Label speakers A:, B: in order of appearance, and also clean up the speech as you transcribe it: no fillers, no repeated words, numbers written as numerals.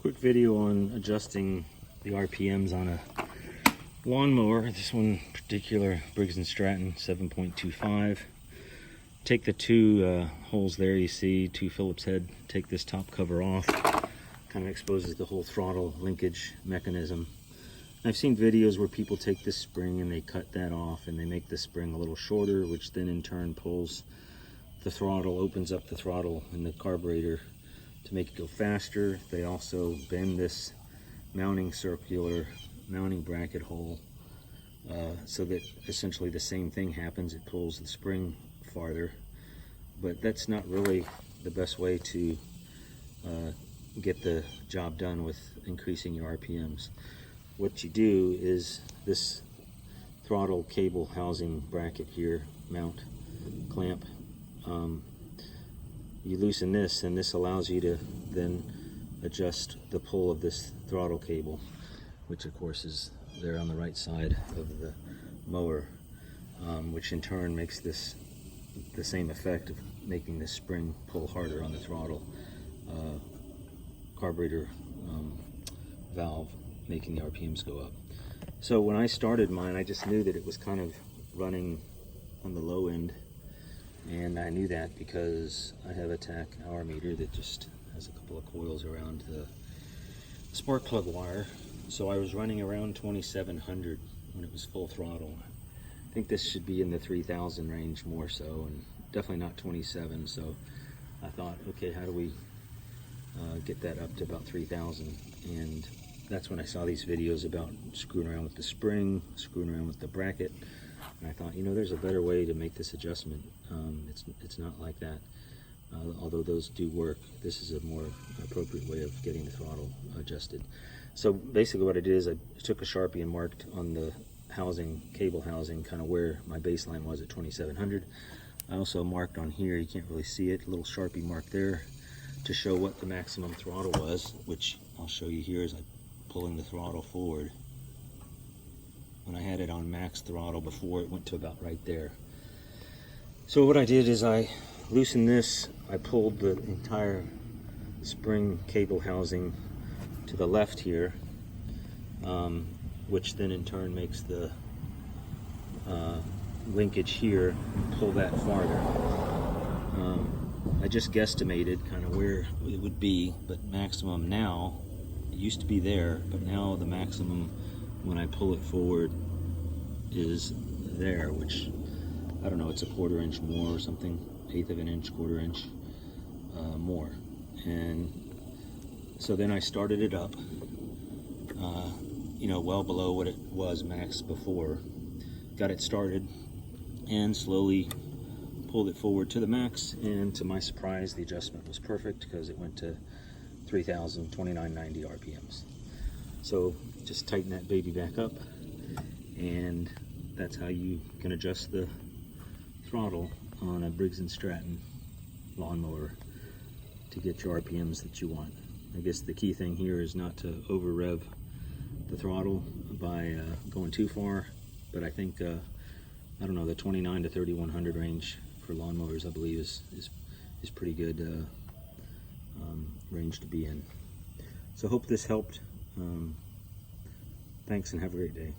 A: Quick video on adjusting the RPMs on a lawnmower. This one particular, Briggs Stratton 7.25. Take the two holes there you see, two Phillips head, take this top cover off. Kind of exposes the whole throttle linkage mechanism. I've seen videos where people take this spring and they cut that off and they make the spring a little shorter, which then in turn pulls the throttle, opens up the throttle in the carburetor to make it go faster. They also bend this circular mounting bracket hole so that essentially the same thing happens. It pulls the spring farther, but that's not really the best way to get the job done with increasing your RPMs. What you do is this throttle cable housing bracket here, mount, clamp, you loosen this, and this allows you to then adjust the pull of this throttle cable, which of course is there on the right side of the mower, which in turn makes this the same effect of making this spring pull harder on the throttle carburetor valve, making the RPMs go up. So when I started mine, I just knew that it was kind of running on the low end, and I knew that because I have a TAC hour meter that just has a couple of coils around the spark plug wire. So I was running around 2700 when it was full throttle. I think this should be in the 3000 range more so, and definitely not 27. So I thought, okay, how do we get that up to about 3000? And that's when I saw these videos about screwing around with the spring, screwing around with the bracket, and I thought, you know, there's a better way to make this adjustment. It's not like that. Although those do work, this is a more appropriate way of getting the throttle adjusted. So basically what I did is I took a Sharpie and marked on the housing, cable housing, kind of where my baseline was at 2700. I also marked on here, you can't really see it, a little Sharpie mark there to show what the maximum throttle was, which I'll show you here as I'm pulling the throttle forward. When I had it on max throttle before, it went to about right there. So what I did is I loosened this, I pulled the entire spring cable housing to the left here, which then in turn makes the linkage here pull that farther. I just guesstimated kind of where it would be, but maximum now, it used to be there, but now the maximum when I pull it forward is there, which I don't know, it's a 1/4 inch more or something, 1/8 of an inch, 1/4 inch more. And so then I started it up, you know, well below what it was max before, got it started, and slowly pulled it forward to the max, and to my surprise the adjustment was perfect because it went to 3000, 2990 RPMs. So just tighten that baby back up, and that's how you can adjust the throttle on a Briggs & Stratton lawnmower to get your RPMs that you want. I guess the key thing here is not to over rev the throttle by going too far, but I think I don't know, the 29 to 3100 range for lawnmowers I believe is pretty good range to be in. So hope this helped. Thanks and have a great day.